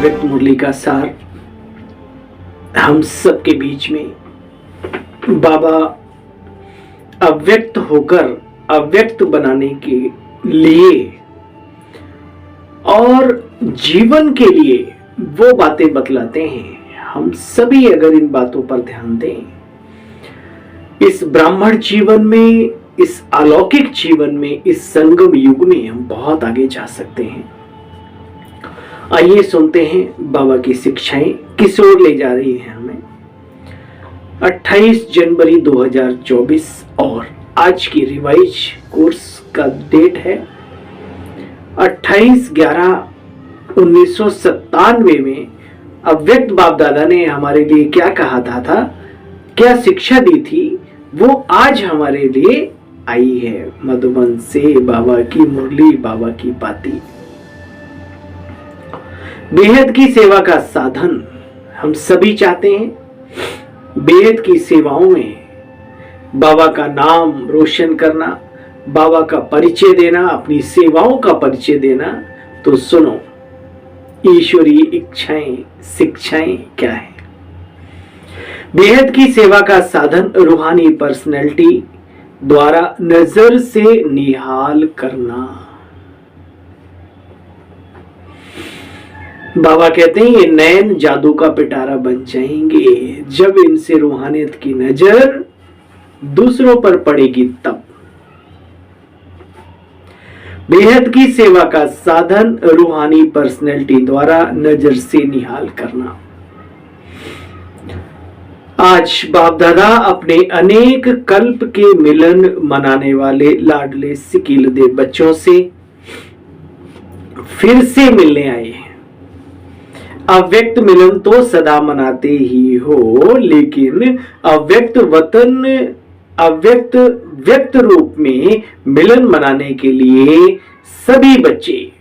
अव्यक्त मुरली का सार हम सबके बीच में बाबा अव्यक्त होकर अव्यक्त बनाने के लिए और जीवन के लिए वो बातें बतलाते हैं। हम सभी अगर इन बातों पर ध्यान दें, इस ब्राह्मण जीवन में, इस अलौकिक जीवन में, इस संगम युग में हम बहुत आगे जा सकते हैं। आइए सुनते हैं बाबा की शिक्षाएं किस ओर ले जा रही हैं हमें। 28 जनवरी 2024 और आज की रिवाइज कोर्स का डेट है 28/11/1997 में अव्यक्त बाप दादा ने हमारे लिए क्या कहा था, क्या शिक्षा दी थी, वो आज हमारे लिए आई है मधुबन से बाबा की मुरली, बाबा की बाती। बेहद की सेवा का साधन हम सभी चाहते हैं। बेहद की सेवाओं में बाबा का नाम रोशन करना, बाबा का परिचय देना, अपनी सेवाओं का परिचय देना। तो सुनो, ईश्वरीय इच्छाएं, शिक्षाएं क्या है। बेहद की सेवा का साधन रूहानी पर्सनैलिटी द्वारा नजर से निहाल करना। बाबा कहते हैं ये नैन जादू का पिटारा बन जाएंगे जब इनसे रूहानियत की नजर दूसरों पर पड़ेगी तब। बेहद की सेवा का साधन रूहानी पर्सनैलिटी द्वारा नजर से निहाल करना। आज बाप दादा अपने अनेक कल्प के मिलन मनाने वाले लाडले सिकीलदे बच्चों से फिर से मिलने आए हैं। अव्यक्त मिलन तो सदा मनाते ही हो, लेकिन अव्यक्त वतन, अव्यक्त व्यक्त रूप में मिलन मनाने के लिए सभी बच्चे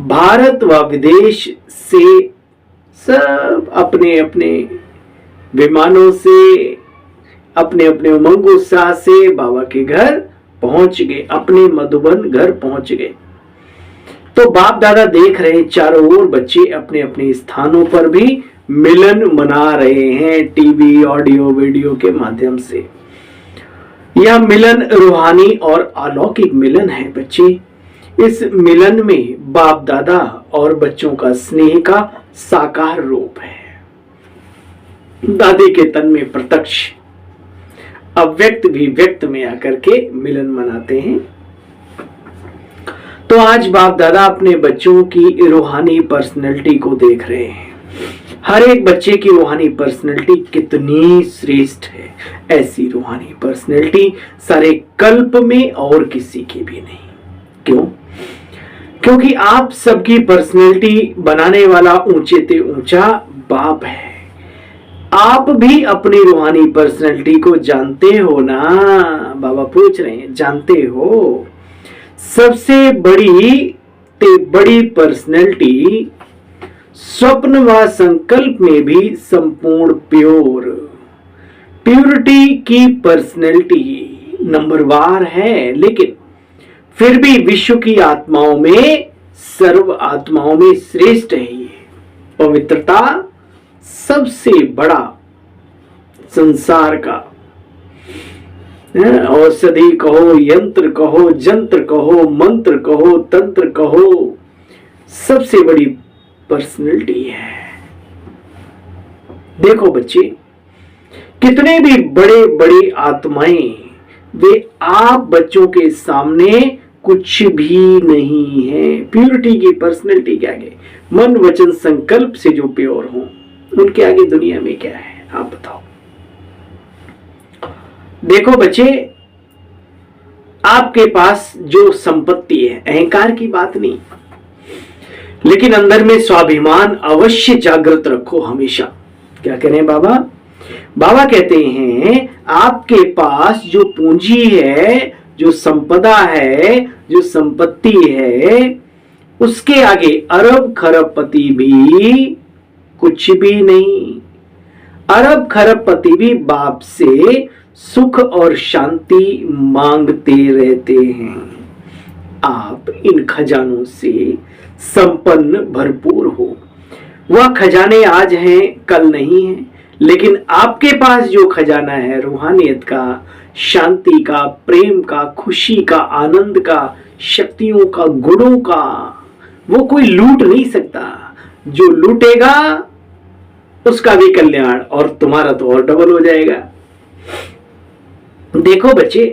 भारत व विदेश से सब अपने अपने विमानों से, अपने अपने उमंग उत्साह से बाबा के घर पहुंच गए, अपने मधुबन घर पहुंच गए। तो बाप दादा देख रहे चारों ओर बच्चे अपने अपने स्थानों पर भी मिलन मना रहे हैं, टीवी, ऑडियो, वीडियो के माध्यम से। यह मिलन रूहानी और अलौकिक मिलन है बच्चे। इस मिलन में बाप दादा और बच्चों का स्नेह का साकार रूप है। दादी के तन में प्रत्यक्ष, अव्यक्त भी व्यक्त में आकर के मिलन मनाते हैं। तो आज बाप दादा अपने बच्चों की रूहानी पर्सनैलिटी को देख रहे हैं। हर एक बच्चे की रूहानी पर्सनैलिटी कितनी श्रेष्ठ है। ऐसी रूहानी पर्सनैलिटी सारे कल्प में और किसी की भी नहीं। क्यों? क्योंकि आप सबकी पर्सनैलिटी बनाने वाला ऊंचे से ऊंचा बाप है। आप भी अपनी रूहानी पर्सनैलिटी को जानते हो ना? बाबा पूछ रहे हैं, जानते हो? सबसे बड़ी पर्सनैलिटी स्वप्न व संकल्प में भी संपूर्ण प्योरिटी की पर्सनैलिटी नंबरवार है, लेकिन फिर भी विश्व की आत्माओं में, सर्व आत्माओं में श्रेष्ठ है। ये पवित्रता सबसे बड़ा संसार का औषधि कहो, यंत्र कहो, जंत्र कहो, मंत्र कहो, तंत्र कहो, सबसे बड़ी पर्सनैलिटी है। देखो बच्चे, कितने भी बड़े बड़े आत्माएं, वे आप बच्चों के सामने कुछ भी नहीं है। प्योरिटी की पर्सनैलिटी के आगे, मन वचन संकल्प से जो प्योर हो, उनके आगे दुनिया में क्या है आप बताओ। देखो बच्चे, आपके पास जो संपत्ति है, अहंकार की बात नहीं, लेकिन अंदर में स्वाभिमान अवश्य जागृत रखो हमेशा। क्या कह रहे हैं बाबा? बाबा कहते हैं आपके पास जो पूंजी है, जो संपदा है, जो संपत्ति है, उसके आगे अरब खरबपति भी कुछ भी नहीं। अरब खरबपति भी बाप से सुख और शांति मांगते रहते हैं। आप इन खजानों से संपन्न भरपूर हो। वह खजाने आज हैं कल नहीं है, लेकिन आपके पास जो खजाना है रूहानियत का, शांति का, प्रेम का, खुशी का, आनंद का, शक्तियों का, गुणों का, वो कोई लूट नहीं सकता। जो लूटेगा उसका भी कल्याण, और तुम्हारा तो और डबल हो जाएगा। देखो बच्चे,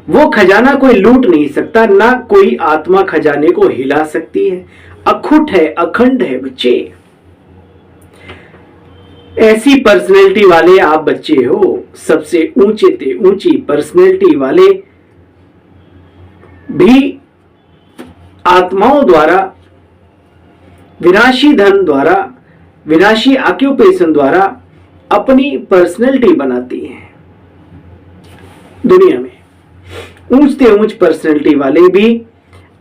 वो खजाना कोई लूट नहीं सकता, ना कोई आत्मा खजाने को हिला सकती है। अखुट है, अखंड है बच्चे। ऐसी पर्सनैलिटी वाले आप बच्चे हो, सबसे ऊंचे से ऊंची पर्सनैलिटी वाले भी आत्माओं द्वारा, विनाशी धन द्वारा, विनाशी ऑक्यूपेशन द्वारा अपनी पर्सनैलिटी बनाती हैं। दुनिया में ऊंच से ऊंच पर्सनैलिटी वाले भी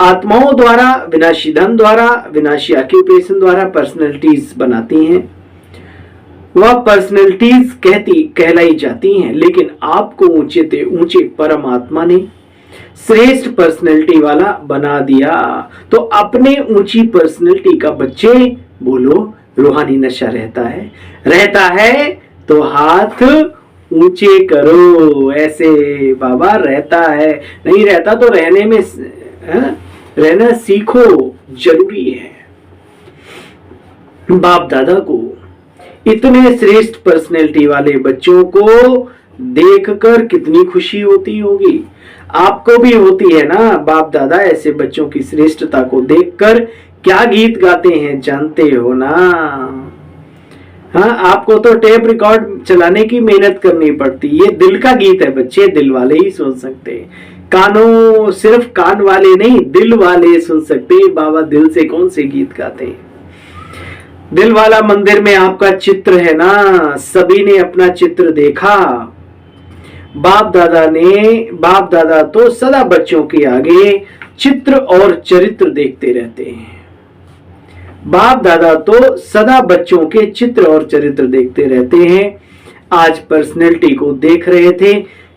आत्माओं द्वारा, विनाशी धन द्वारा, विनाशी ऑक्यूपेशन द्वारा पर्सनैलिटीज बनाती हैं। वह पर्सनैलिटीज कहलाई जाती हैं। लेकिन आपको ऊंचे से ऊंचे परमात्मा ने श्रेष्ठ पर्सनैलिटी वाला बना दिया। तो अपने ऊंची पर्सनैलिटी का बच्चे बोलो, रूहानी नशा रहता है तो हाथ ऊंचे करो। ऐसे बाबा रहता है, नहीं रहता तो रहने में रहना सीखो, जरूरी है। बाप दादा को इतने श्रेष्ठ पर्सनैलिटी वाले बच्चों को देखकर कितनी खुशी होती होगी। आपको भी होती है ना। बाप दादा ऐसे बच्चों की श्रेष्ठता को देखकर क्या गीत गाते हैं जानते हो ना। हाँ, आपको तो टेप रिकॉर्ड चलाने की मेहनत करनी पड़ती। ये दिल का गीत है बच्चे, दिल वाले ही सुन सकते हैं। कानों, सिर्फ कान वाले नहीं, दिल वाले सुन सकते हैं। बाबा दिल से कौन से गीत गाते हैं। दिल वाला मंदिर में आपका चित्र है ना, सभी ने अपना चित्र देखा। बाप दादा तो सदा बच्चों के आगे चित्र और चरित्र देखते रहते हैं। बाप दादा तो सदा बच्चों के चित्र और चरित्र देखते रहते हैं। आज पर्सनैलिटी को देख रहे थे।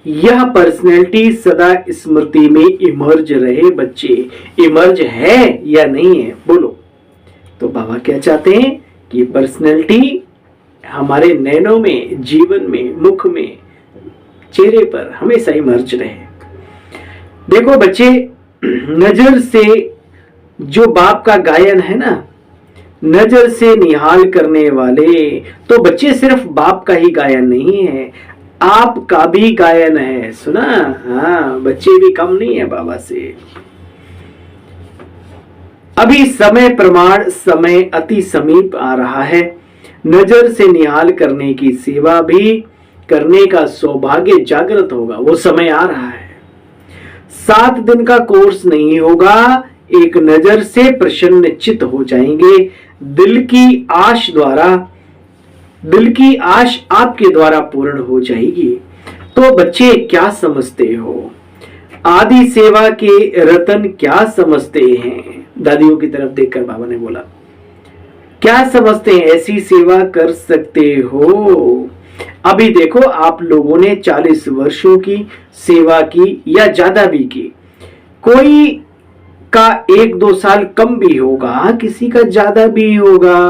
यह पर्सनैलिटी सदा स्मृति में इमर्ज रहे बच्चे। इमर्ज है या नहीं है बोलो। तो बाबा क्या चाहते हैं कि पर्सनैलिटी हमारे नैनों में, जीवन में, मुख में, चेहरे पर हमेशा इमर्ज रहे। देखो बच्चे, नजर से जो बाप का गायन है ना, नजर से निहाल करने वाले, तो बच्चे सिर्फ बाप का ही गायन नहीं है, आपका भी गायन है। सुना? हाँ, बच्चे भी कम नहीं है बाबा से। अभी समय प्रमाण, समय अति समीप आ रहा है। नजर से निहाल करने की सेवा भी करने का सौभाग्य जागृत होगा। वो समय आ रहा है। 7 दिन का कोर्स नहीं होगा, एक नजर से प्रसन्न चित्त हो जाएंगे। दिल की आश आपके द्वारा पूर्ण हो जाएगी। तो बच्चे क्या समझते हो? आदि सेवा के रतन क्या समझते हैं? दादियों की तरफ देखकर बाबा ने बोला, क्या समझते हैं? ऐसी सेवा कर सकते हो? अभी देखो, आप लोगों ने 40 वर्षों की सेवा की या ज्यादा भी की। कोई का 1-2 साल कम भी होगा, किसी का ज्यादा भी होगा।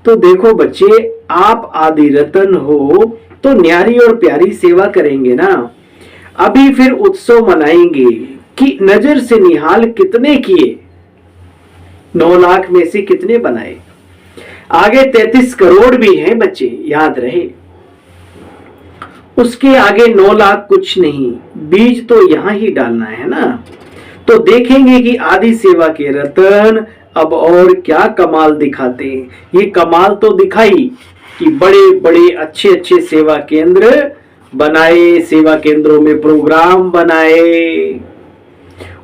तो देखो बच्चे, आप आदि रतन हो तो न्यारी और प्यारी सेवा करेंगे ना। अभी फिर उत्सव मनाएंगे कि नजर से निहाल कितने किए, 9 लाख में से कितने बनाए। आगे 33 करोड़ भी हैं बच्चे, याद रहे। उसके आगे 9 लाख कुछ नहीं। बीज तो यहां ही डालना है ना। तो देखेंगे कि आदि सेवा के रतन अब और क्या कमाल दिखाते हैं। ये कमाल तो दिखाई कि बड़े बड़े अच्छे अच्छे सेवा केंद्र बनाए, सेवा केंद्रों में प्रोग्राम बनाए।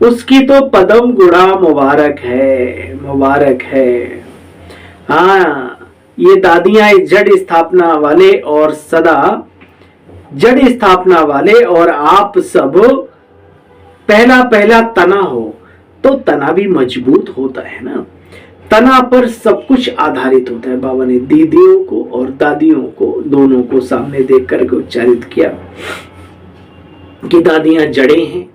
उसकी तो पदम गुड़ा मुबारक है, मुबारक है। हाँ, ये दादियां जड़ स्थापना वाले और सदा जड़ स्थापना वाले, और आप सब पहला तना हो तो तना भी मजबूत होता है ना। तना पर सब कुछ आधारित होता है। बाबा ने दीदियों को और दादियों को दोनों को सामने देख करके उच्चारित किया कि दादियां जड़ें हैं,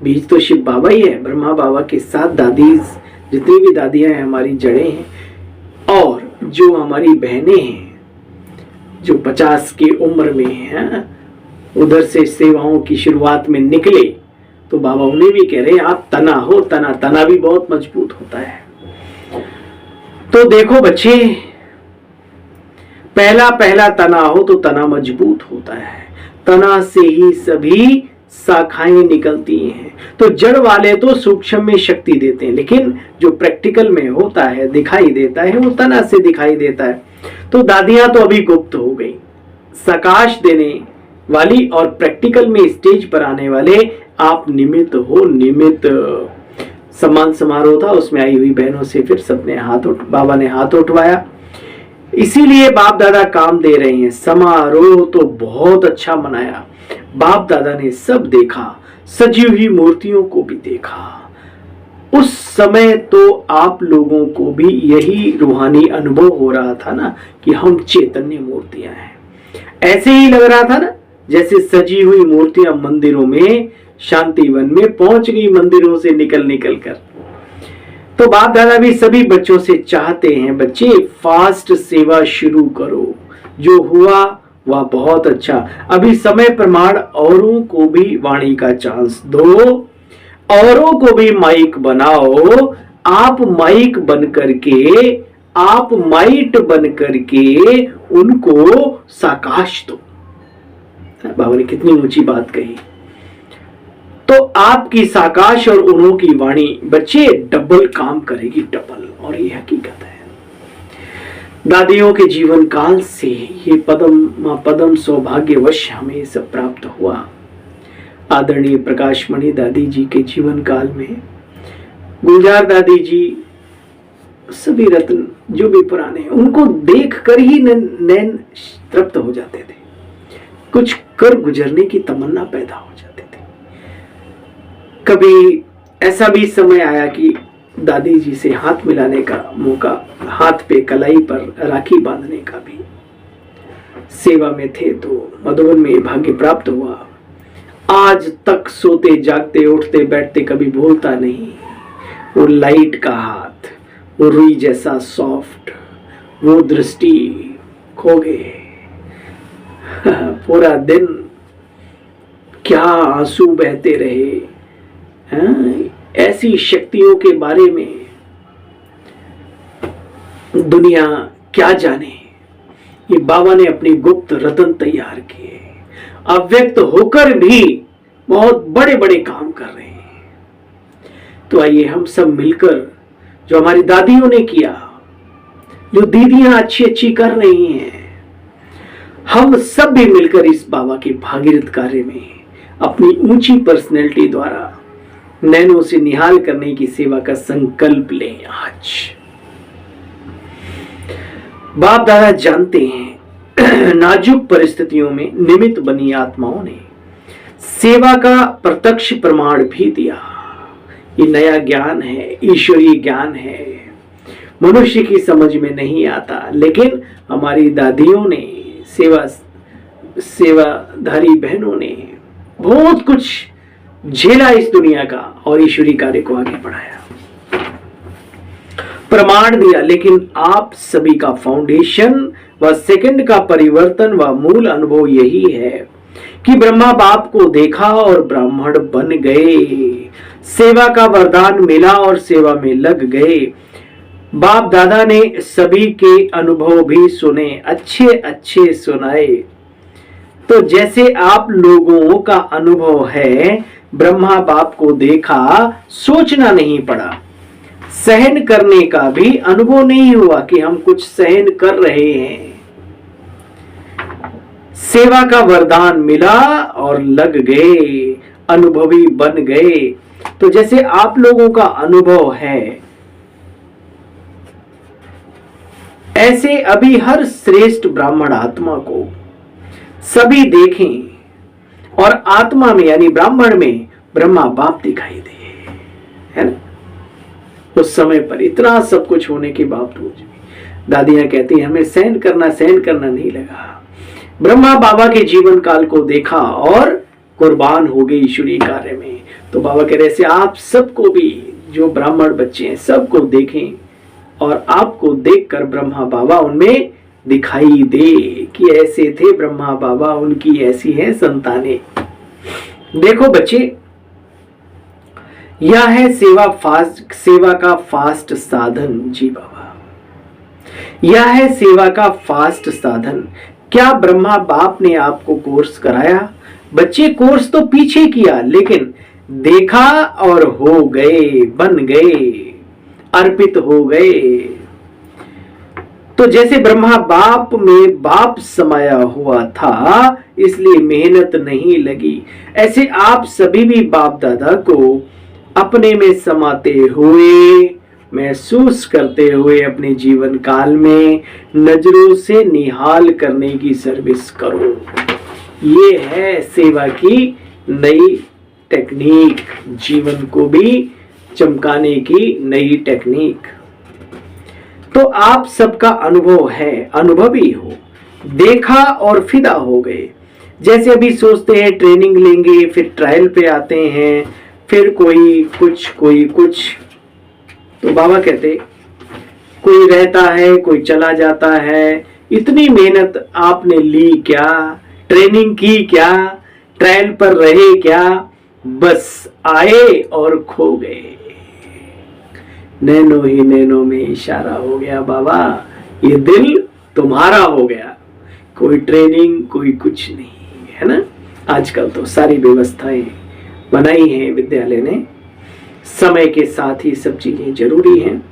बीज तो शिव बाबा ही है। ब्रह्मा बाबा के साथ दादी, जितनी भी दादियां हैं हमारी जड़ें हैं। और जो हमारी बहनें हैं जो 50 की उम्र में हैं, उधर से सेवाओं की शुरुआत में निकले, तो बाबा उन्हें भी कह रहे हैं आप तना हो, तना भी बहुत मजबूत होता है। तो देखो बच्चे, पहला तना हो तो तना मजबूत होता है, तना से ही सभी शाखाएं निकलती हैं। तो जड़ वाले तो सूक्ष्म में शक्ति देते हैं, लेकिन जो प्रैक्टिकल में होता है, दिखाई देता है, वो तना से दिखाई देता है। तो दादियां तो अभी गुप्त हो गई, सकाश देने वाली और प्रैक्टिकल में स्टेज पर आने वाले आप निमित्त हो। निमित्त सम्मान समारोह था, उसमें आई हुई बहनों से फिर सबने बाबा ने हाथ उठवाया। इसीलिए बाप दादा काम दे रहे हैं। समारोह तो बहुत अच्छा मनाया, बाप दादा ने सब देखा, सजी हुई मूर्तियों को भी देखा। उस समय तो आप लोगों को भी यही रूहानी अनुभव हो रहा था ना कि हम चैतन्य मूर्तियां हैं। ऐसे ही लग रहा था ना जैसे सजी हुई मूर्तियां मंदिरों में, शांतिवन में पहुंच गई मंदिरों से निकल कर। तो बाप दादा भी सभी बच्चों से चाहते हैं, बच्चे फास्ट सेवा शुरू करो, जो हुआ वह बहुत अच्छा। अभी समय प्रमाण औरों को भी वाणी का चांस दो, औरों को भी माइक बनाओ। आप माइक बन करके, आप माइट बन करके उनको साकाश दो। बाबा ने कितनी ऊंची बात कही। तो आपकी साकाश और उन्हों की वाणी बच्चे डबल काम करेगी, डबल। और ये हकीकत है। दादियों के जीवन काल से ये पदम सौभाग्यवश हमें सब प्राप्त हुआ। आदरणीय प्रकाशमणि दादी जी के जीवन काल में गुलजार दादी जी, सभी रत्न जो भी पुराने, उनको देख कर ही नैन तृप्त हो जाते थे, कुछ कर गुजरने की तमन्ना पैदा हो जाती थी। कभी ऐसा भी समय आया कि दादी जी से हाथ मिलाने का मौका, हाथ पे कलाई पर राखी बांधने का भी, सेवा में थे तो मधुबन में भाग्य प्राप्त हुआ। आज तक सोते जागते उठते बैठते कभी भूलता नहीं वो लाइट का हाथ, वो रुई जैसा सॉफ्ट, वो दृष्टि खो गए। पूरा दिन क्या आंसू बहते रहे। ऐसी शक्तियों के बारे में दुनिया क्या जाने। ये बाबा ने अपनी गुप्त रतन तैयार किए, अव्यक्त होकर भी बहुत बड़े बड़े काम कर रहे हैं। तो आइए हम सब मिलकर, जो हमारी दादियों ने किया, जो दीदियां अच्छी अच्छी कर रही हैं, हम सब भी मिलकर इस बाबा के भागीरथ कार्य में अपनी ऊंची पर्सनैलिटी द्वारा नैनों से निहाल करने की सेवा का संकल्प लें। आज बाप दादा जानते हैं नाजुक परिस्थितियों में निमित्त बनी आत्माओं ने सेवा का प्रत्यक्ष प्रमाण भी दिया। ये नया ज्ञान है, ईश्वरीय ज्ञान है, मनुष्य की समझ में नहीं आता, लेकिन हमारी दादियों ने, सेवाधारी बहनों ने बहुत कुछ झेला इस दुनिया का और ईश्वरीय कार्य को आगे बढ़ाया, प्रमाण दिया। लेकिन आप सभी का फाउंडेशन व सेकंड का परिवर्तन व मूल अनुभव यही है कि ब्रह्मा बाप को देखा और ब्राह्मण बन गए, सेवा का वरदान मिला और सेवा में लग गए। बाप दादा ने सभी के अनुभव भी सुने, अच्छे अच्छे सुनाए। तो जैसे आप लोगों का अनुभव है, ब्रह्मा बाप को देखा, सोचना नहीं पड़ा, सहन करने का भी अनुभव नहीं हुआ कि हम कुछ सहन कर रहे हैं। सेवा का वरदान मिला और लग गए, अनुभवी बन गए। तो जैसे आप लोगों का अनुभव है, ऐसे अभी हर श्रेष्ठ ब्राह्मण आत्मा को सभी देखें और आत्मा में यानी ब्राह्मण में ब्रह्मा बाप दिखाई दे, है ना। उस समय पर इतना सब कुछ होने के बावजूद भी दादियां कहती हैं हमें सहन करना नहीं लगा। ब्रह्मा बाबा के जीवन काल को देखा और कुर्बान हो गई ईश्वरीय कार्य में। तो बाबा कह रहे से आप सबको भी, जो ब्राह्मण बच्चे हैं, सबको देखें और आपको देखकर ब्रह्मा बाबा उनमें दिखाई दे कि ऐसे थे ब्रह्मा बाबा, उनकी ऐसी है संतानें। देखो बच्चे, यह है सेवा का फास्ट साधन। जी बाबा, यह है सेवा का फास्ट साधन। क्या ब्रह्मा बाप ने आपको कोर्स कराया? बच्चे कोर्स तो पीछे किया, लेकिन देखा और हो गए, बन गए, अर्पित हो गए। तो जैसे ब्रह्मा बाप में बाप समाया हुआ था, इसलिए मेहनत नहीं लगी, ऐसे आप सभी भी बाप दादा को अपने में समाते हुए, महसूस करते हुए अपने जीवन काल में नजरों से निहाल करने की सर्विस करो। ये है सेवा की नई टेक्निक, जीवन को भी चमकाने की नई टेक्निक। तो आप सबका अनुभव है, अनुभवी हो, देखा और फिदा हो गए। जैसे अभी सोचते हैं ट्रेनिंग लेंगे, फिर ट्रायल पे आते हैं, फिर कोई कुछ। तो बाबा कहते कोई रहता है, कोई चला जाता है। इतनी मेहनत आपने ली क्या? ट्रेनिंग की क्या? ट्रायल पर रहे क्या? बस आए और खो गए। नैनो ही नैनो में इशारा हो गया बाबा, ये दिल तुम्हारा हो गया। कोई ट्रेनिंग, कोई कुछ नहीं, है ना। आजकल तो सारी व्यवस्थाएं बनाई हैं विद्यालय ने, समय के साथ ही सब चीजें जरूरी हैं,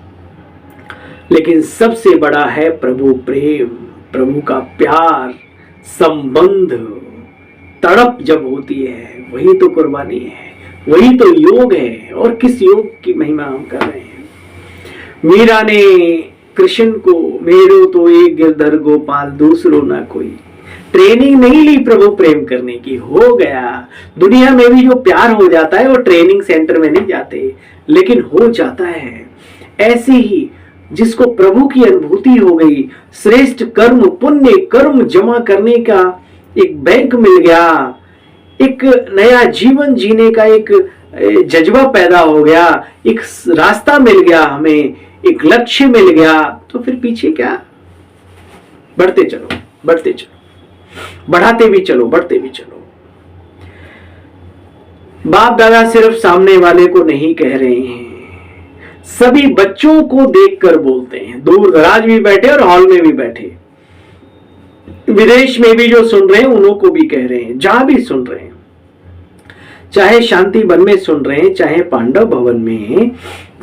लेकिन सबसे बड़ा है प्रभु प्रेम, प्रभु का प्यार, संबंध। तड़प जब होती है, वही तो कुर्बानी है, वही तो योग है। और किस योग की महिमा हम कर रहे हैं। मीरा ने कृष्ण को, मेरो तो एक गिरधर गोपाल दूसरो ना कोई। ट्रेनिंग नहीं ली प्रभु प्रेम करने की, हो गया। दुनिया में भी जो प्यार हो जाता है वो ट्रेनिंग सेंटर में नहीं जाते, लेकिन हो जाता है। ऐसे ही जिसको प्रभु की अनुभूति हो गई, श्रेष्ठ कर्म, पुण्य कर्म जमा करने का एक बैंक मिल गया, एक नया जीवन जीने का एक जज्बा पैदा हो गया, एक रास्ता मिल गया, हमें एक लक्ष्य मिल गया, तो फिर पीछे क्या? बढ़ते चलो, बढ़ते चलो, बढ़ाते भी चलो, बढ़ते भी चलो। बाप दादा सिर्फ सामने वाले को नहीं कह रहे हैं, सभी बच्चों को देखकर बोलते हैं। दूर दराज भी बैठे और हॉल में भी बैठे, विदेश में भी जो सुन रहे हैं उन्हों को भी कह रहे हैं, जहां भी सुन रहे हैं, चाहे शांति वन में सुन रहे हैं, चाहे पांडव भवन में,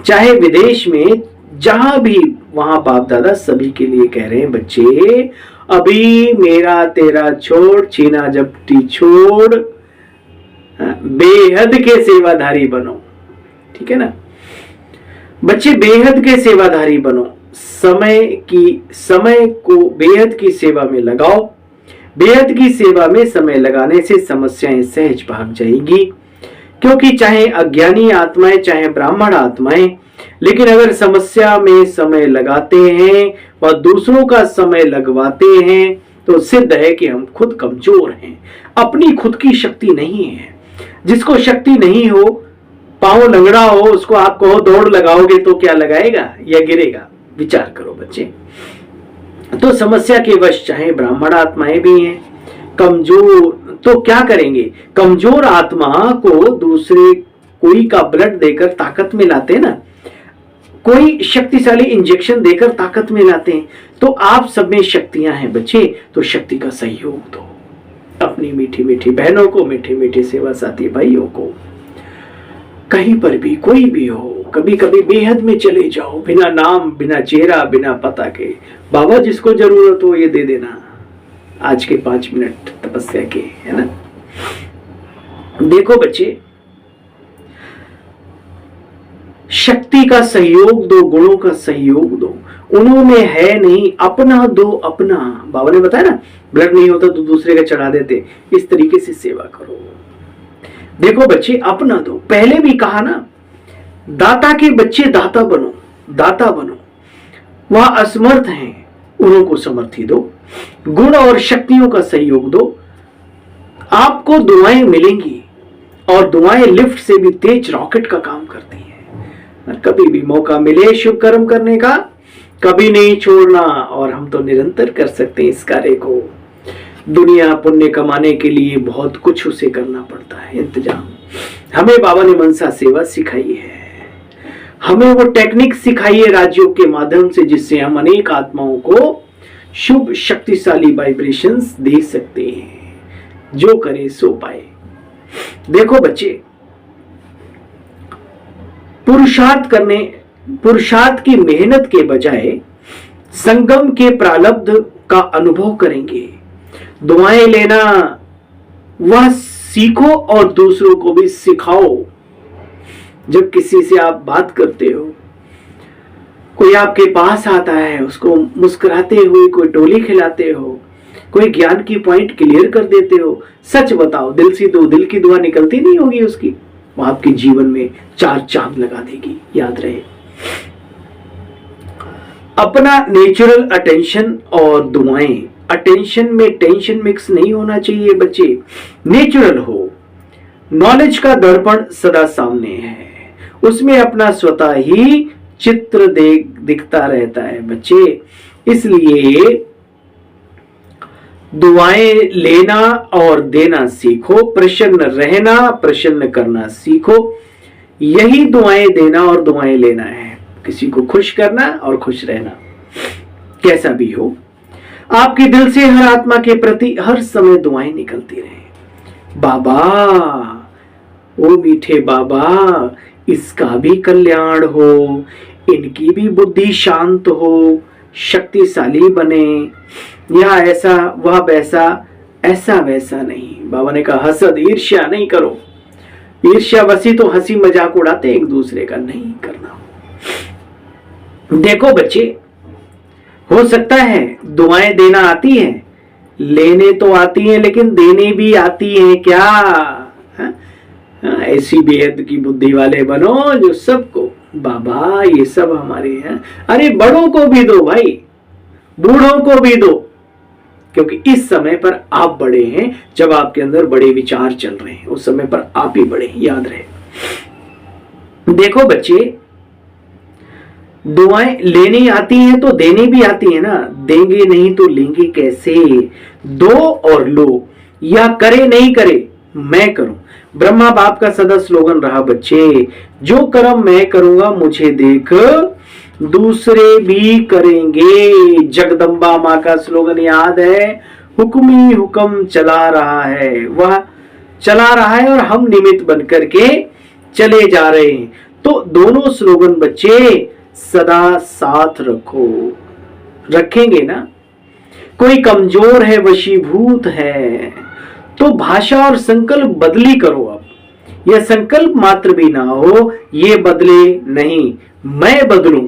चाहे विदेश में, जहां भी, वहां बाप दादा सभी के लिए कह रहे हैं, बच्चे अभी मेरा तेरा छोड़, छीना जपटी छोड़, बेहद के सेवाधारी बनो। ठीक है ना बच्चे, बेहद के सेवाधारी बनो। समय को बेहद की सेवा में लगाओ। बेहद की सेवा में समय लगाने से समस्याएं सहज भाग जाएंगी, क्योंकि चाहे अज्ञानी आत्माएं, चाहे ब्राह्मण आत्माएं, लेकिन अगर समस्या में समय लगाते हैं व दूसरों का समय लगवाते हैं, तो सिद्ध है कि हम खुद कमजोर हैं, अपनी खुद की शक्ति नहीं है। जिसको शक्ति नहीं हो, पांव लंगड़ा हो, उसको आप कहो दौड़ लगाओगे तो क्या लगाएगा या गिरेगा? विचार करो बच्चे। तो समस्या के वश चाहे ब्राह्मण आत्माएं भी हैं कमजोर, तो क्या करेंगे? कमजोर आत्मा को दूसरे कोई का ब्लड देकर ताकत में लाते हैं ना, कोई शक्तिशाली इंजेक्शन देकर ताकत में लाते हैं। तो आप सब में शक्तियां हैं बच्चे, तो शक्ति का सहयोग दो अपनी मीठी मीठी बहनों को, मीठी मीठी सेवा साथी भाइयों को। कहीं पर भी कोई भी हो, कभी कभी बेहद में चले जाओ, बिना नाम, बिना चेहरा, बिना पता के। बाबा जिसको जरूरत हो ये दे देना, आज के 5 मिनट तपस्या के, है ना। देखो बच्चे, शक्ति का सहयोग दो, गुणों का सहयोग दो। उन्होंने है नहीं, अपना दो, अपना। बाबा ने बताया ना, ब्लड नहीं होता तो दूसरे का चढ़ा देते। इस तरीके से सेवा करो। देखो बच्चे, अपना दो। पहले भी कहा ना, दाता के बच्चे दाता बनो, दाता बनो। वह असमर्थ हैं, उन्हों को समर्थी दो। गुण और शक्तियों का सहयोग दो। आपको दुआएं मिलेंगी, और दुआएं लिफ्ट से भी तेज रॉकेट का काम करती हैं। कभी भी मौका मिले शुभ कर्म करने का, कभी नहीं छोड़ना, और हम तो निरंतर कर सकते हैं इस कार्य को। दुनिया पुण्य कमाने के लिए बहुत कुछ उसे करना पड़ता है इंतजाम। हमें बाबा ने मनसा सेवा सिखाई है, हमें वो टेक्निक सिखाई है राज्यों के माध्यम से, जिससे हम अनेक आत्माओं को शुभ शक्तिशाली वाइब्रेशंस दे सकते हैं। जो करे सो पाए। देखो बच्चे, पुरुषार्थ की मेहनत के बजाय संगम के प्रारब्ध का अनुभव करेंगे। दुआएं लेना वह सीखो और दूसरों को भी सिखाओ। जब किसी से आप बात करते हो, कोई आपके पास आता है, उसको मुस्कुराते हुए कोई टोली खिलाते हो, कोई ज्ञान की पॉइंट क्लियर कर देते हो, सच बताओ दिल से तो दिल की दुआ निकलती नहीं होगी उसकी? वो आपके जीवन में 4 चांद लगा देगी। याद रहे, अपना नेचुरल अटेंशन और दुआएं, अटेंशन में टेंशन मिक्स नहीं होना चाहिए बच्चे, नेचुरल हो। नॉलेज का दर्पण सदा सामने है, उसमें अपना स्वतः ही चित्र दिखता रहता है बच्चे। इसलिए दुआएं लेना और देना सीखो, प्रसन्न रहना, प्रसन्न करना सीखो। यही दुआएं देना और दुआएं लेना है, किसी को खुश करना और खुश रहना। कैसा भी हो, आपके दिल से हर आत्मा के प्रति हर समय दुआएं निकलती रहे। बाबा, ओ मीठे बाबा, इसका भी कल्याण हो, इनकी भी बुद्धि शांत हो, शक्तिशाली बने, या ऐसा वह वैसा, ऐसा वैसा नहीं। बाबा ने कहा हसद ईर्ष्या नहीं करो। ईर्ष्या वसी तो हंसी मजाक उड़ाते एक दूसरे का, नहीं करना। देखो बच्चे, हो सकता है दुआएं देना आती है, लेने तो आती है, लेकिन देने भी आती है क्या? ऐसी बेहद की बुद्धि वाले बनो जो सबको, बाबा ये सब हमारे हैं, अरे बड़ों को भी दो भाई, बूढ़ों को भी दो, क्योंकि इस समय पर आप बड़े हैं, जब आपके अंदर बड़े विचार चल रहे हैं, उस समय पर आप ही बड़े हैं, याद रहे। देखो बच्चे, दुआएं लेनी आती हैं तो देनी भी आती है ना, देंगे नहीं तो लेंगे कैसे? दो और लो, या करे नहीं करे मैं करूं। ब्रह्मा बाप का सदा स्लोगन रहा बच्चे, जो कर्म मैं करूंगा मुझे देख दूसरे भी करेंगे। जगदम्बा माँ का स्लोगन याद है, हुक्म ही हुक्म चला रहा है, वह चला रहा है और हम निमित्त बनकर के चले जा रहे हैं। तो दोनों स्लोगन बच्चे सदा साथ रखो, रखेंगे ना। कोई कमजोर है, वशीभूत है, तो भाषा और संकल्प बदली करो। अब यह संकल्प मात्र भी ना हो, ये बदले नहीं मैं बदलूं,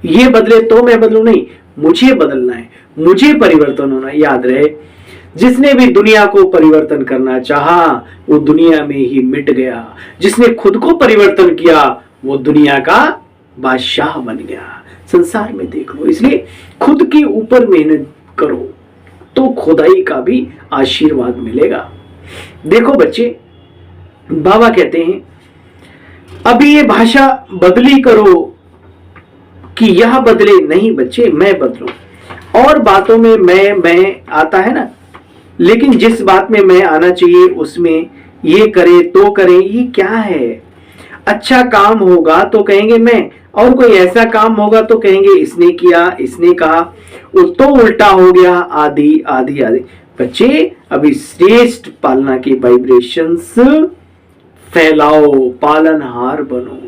ये बदले तो मैं बदलूं नहीं, मुझे बदलना है, मुझे परिवर्तन होना। याद रहे, जिसने भी दुनिया को परिवर्तन करना चाहा वो दुनिया में ही मिट गया, जिसने खुद को परिवर्तन किया वो दुनिया का बादशाह बन गया। संसार में देख लो, इसलिए खुद के ऊपर मेहनत करो तो खुदाई का भी आशीर्वाद मिलेगा। देखो बच्चे, बाबा कहते हैं अभी ये भाषा बदली करो कि यह बदले नहीं बच्चे, मैं बदलूं। और बातों में मैं आता है ना, लेकिन जिस बात में मैं आना चाहिए उसमें ये करे तो करे, ये क्या है? अच्छा काम होगा तो कहेंगे मैं, और कोई ऐसा काम होगा तो कहेंगे इसने किया, इसने कहा, तो उल्टा हो गया, आदि आदि आदि। बच्चे, अभी श्रेष्ठ पालना की वाइब्रेशंस फैलाओ, पालनहार बनो।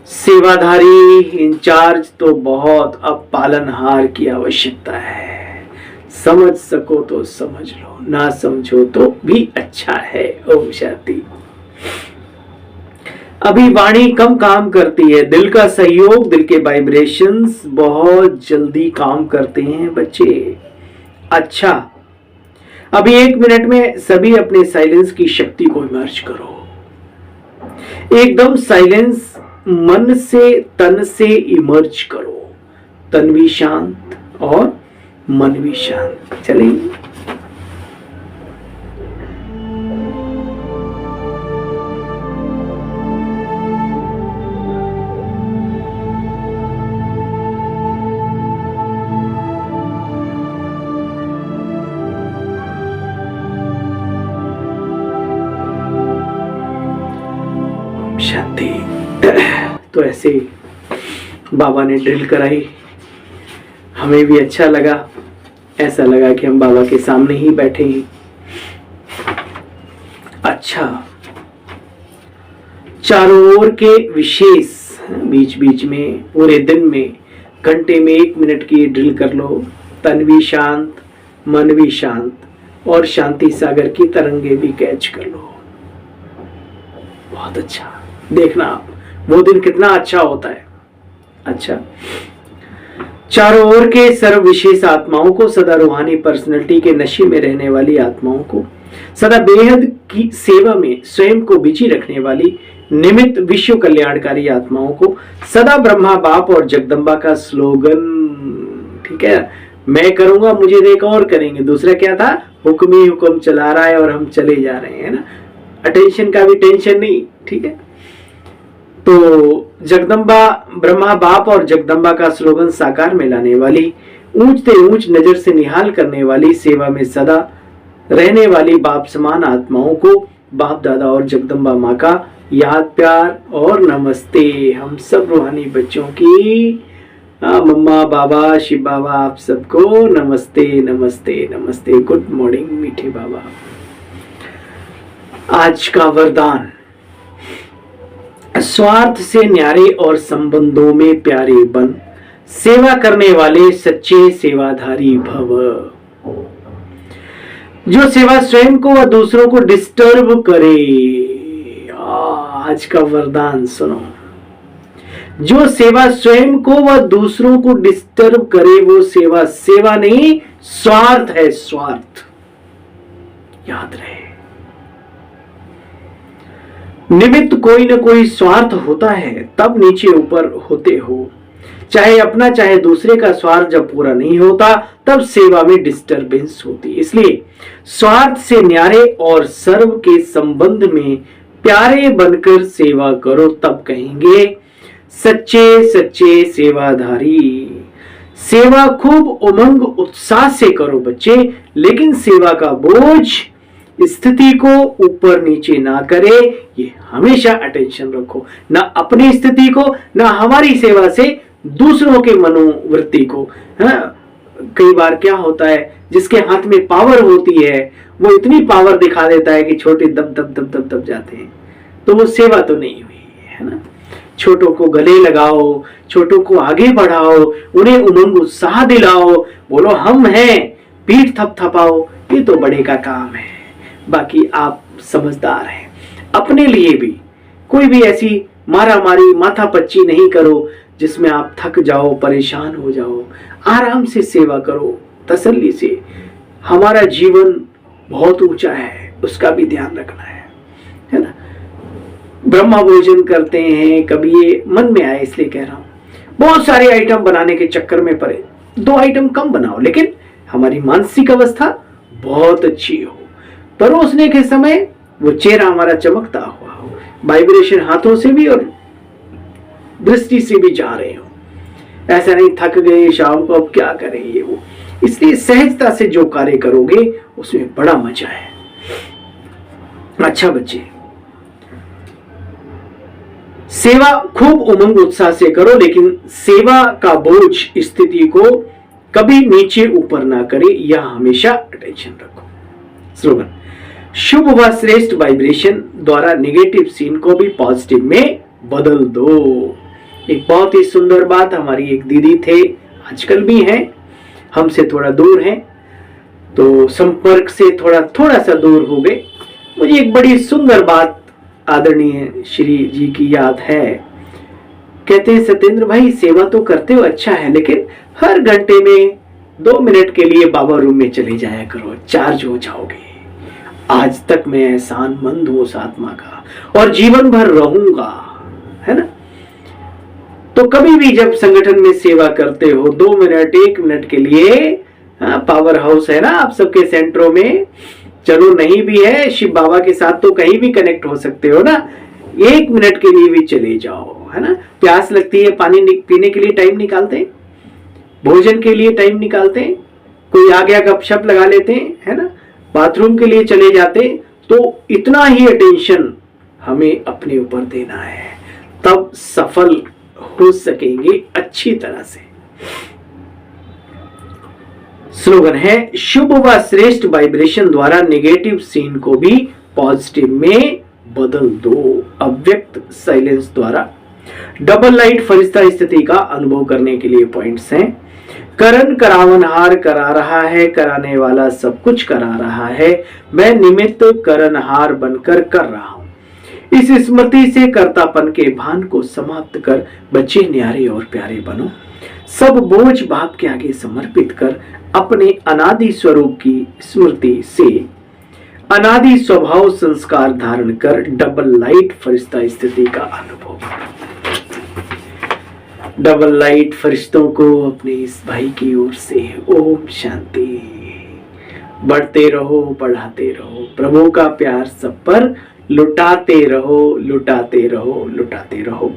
सेवाधारी इंचार्ज तो बहुत, अब पालनहार की आवश्यकता है। समझ सको तो समझ लो, ना समझो तो भी अच्छा है। ओम शांति। अभी वाणी कम काम करती है, दिल का सहयोग, दिल के वाइब्रेशंस बहुत जल्दी काम करते हैं बच्चे। अच्छा, अभी 1 मिनट में सभी अपने साइलेंस की शक्ति को इमर्ज करो। एकदम साइलेंस मन से तन से इमर्ज करो, तन भी शांत और मन भी शांत। चलिए, शांति। तो ऐसे बाबा ने ड्रिल कराई, हमें भी अच्छा लगा, ऐसा लगा कि हम बाबा के सामने ही बैठे हैं। अच्छा, चारों ओर के विशेष बीच बीच में पूरे दिन में घंटे में 1 मिनट की ड्रिल कर लो। तन भी शांत, मन भी शांत और शांति सागर की तरंगे भी कैच कर लो। बहुत अच्छा, देखना आप वो दिन कितना अच्छा होता है। अच्छा, चारों ओर के सर्व विशेष आत्माओं को, सदा रूहानी पर्सनैलिटी के नशे में रहने वाली आत्माओं को, सदा बेहद की सेवा में स्वयं को बिजी रखने वाली निमित्त विश्व कल्याणकारी आत्माओं को, सदा ब्रह्मा बाप और जगदम्बा का स्लोगन, ठीक है, मैं करूंगा मुझे देख और करेंगे। दूसरा क्या था, हुक्म ही हुक्म चला रहा है और हम चले जा रहे हैं ना, अटेंशन का भी टेंशन नहीं, ठीक है। तो जगदम्बा, ब्रह्मा बाप और जगदम्बा का स्लोगन साकार में लाने वाली, ऊंचते ऊंच नजर से निहाल करने वाली, सेवा में सदा रहने वाली बाप समान आत्माओं को बाप दादा और जगदम्बा माँ का याद प्यार और नमस्ते। हम सब रूहानी बच्चों की मम्मा बाबा शिव बाबा आप सबको नमस्ते नमस्ते नमस्ते। गुड मॉर्निंग मीठे बाबा। आज का वरदान, स्वार्थ से न्यारे और संबंधों में प्यारे बन, सेवा करने वाले सच्चे सेवाधारी भव। जो सेवा स्वयं को व दूसरों को डिस्टर्ब करे, आज का वरदान सुनो, जो सेवा स्वयं को व दूसरों को डिस्टर्ब करे वो सेवा सेवा नहीं, स्वार्थ है, स्वार्थ। याद रहे, निमित्त कोई ना कोई स्वार्थ होता है, तब नीचे ऊपर होते हो। चाहे अपना चाहे दूसरे का स्वार्थ जब पूरा नहीं होता तब सेवा में डिस्टरबेंस होती। इसलिए स्वार्थ से न्यारे और सर्व के संबंध में प्यारे बनकर सेवा करो, तब कहेंगे सच्चे सच्चे सेवाधारी। सेवा खूब उमंग उत्साह से करो बच्चे, लेकिन सेवा का बोझ स्थिति को ऊपर नीचे ना करे, ये हमेशा अटेंशन रखो, ना अपनी स्थिति को ना हमारी सेवा से दूसरों के मनोवृत्ति को। कई बार क्या होता है, जिसके हाथ में पावर होती है वो इतनी पावर दिखा देता है कि छोटे दब दब दब दब दब जाते हैं, तो वो सेवा तो नहीं हुई है ना। छोटों को गले लगाओ, छोटों को आगे बढ़ाओ, उन्हें उमंग उत्साह दिलाओ, बोलो हम हैं, पीठ थपथपाओ, ये तो बड़े का काम है। बाकी आप समझदार हैं, अपने लिए भी कोई भी ऐसी मारा मारी माथा पच्ची नहीं करो जिसमें आप थक जाओ, परेशान हो जाओ। आराम से सेवा करो, तसल्ली से। हमारा जीवन बहुत ऊंचा है, उसका भी ध्यान रखना है ना। ब्रह्मा भोजन करते हैं, कभी ये मन में आए इसलिए कह रहा हूं, बहुत सारे आइटम बनाने के चक्कर में पड़े, 2 आइटम कम बनाओ, लेकिन हमारी मानसिक अवस्था बहुत अच्छी हो। परोसने के समय वो चेहरा हमारा चमकता हुआ हो, वाइब्रेशन हाथों से भी और दृष्टि से भी जा रहे हो। ऐसा नहीं थक गए शाम को अब क्या करें ये वो। इसलिए सहजता से जो कार्य करोगे उसमें बड़ा मजा है। अच्छा बच्चे, सेवा खूब उमंग उत्साह से करो, लेकिन सेवा का बोझ स्थिति को कभी नीचे ऊपर ना करे, यह हमेशा अटेंशन रखो। स्लोगन, शुभ व श्रेष्ठ वाइब्रेशन द्वारा नेगेटिव सीन को भी पॉजिटिव में बदल दो। एक बहुत ही सुंदर बात, हमारी एक दीदी थे, आजकल भी हैं, हमसे थोड़ा दूर हैं, तो संपर्क से थोड़ा सा दूर हो गए। मुझे एक बड़ी सुंदर बात आदरणीय श्री जी की याद है। कहते हैं सत्येंद्र भाई सेवा तो करते हो अच्छा है, लेकिन हर घंटे में 2 मिनट के लिए बाबा रूम में चले जाया करो, चार्ज हो जाओगे। आज तक मैं एहसानमंद हूं उस आत्मा का और जीवन भर रहूंगा, है ना। तो कभी भी जब संगठन में सेवा करते हो 2 मिनट 1 मिनट के लिए, पावर हाउस है ना आप सबके सेंटरों में, चलो नहीं भी है शिव बाबा के साथ तो कहीं भी कनेक्ट हो सकते हो ना, 1 मिनट के लिए भी चले जाओ, है ना। प्यास लगती है, पानी पीने के लिए टाइम निकालते हैं, भोजन के लिए टाइम निकालते हैं, कोई आ गया गपशप लगा लेते हैं, है ना, बाथरूम के लिए चले जाते हैं। तो इतना ही अटेंशन हमें अपने ऊपर देना है, तब सफल हो सकेंगे अच्छी तरह से। स्लोगन है, शुभ व श्रेष्ठ वाइब्रेशन द्वारा नेगेटिव सीन को भी पॉजिटिव में बदल दो। अव्यक्त साइलेंस द्वारा डबल लाइट फरिश्ता स्थिति का अनुभव करने के लिए पॉइंट्स हैं। करण करावनहार करा रहा है, कराने वाला सब कुछ करा रहा है, मैं निमित्त करणहार बनकर कर रहा हूं। इस स्मृति से कर्तापन के भान को समाप्त कर बच्चे न्यारे और प्यारे बनो। सब बोझ बाप के आगे समर्पित कर अपने अनादि स्वरूप की स्मृति से अनादि स्वभाव संस्कार धारण कर डबल लाइट फरिश्ता स्थिति का अनुभव करो। डबल लाइट फरिश्तों को अपने इस भाई की ओर से ओम शांति। बढ़ते रहो, बढ़ाते रहो, प्रभु का प्यार सब पर लुटाते रहो, लुटाते रहो, लुटाते रहो।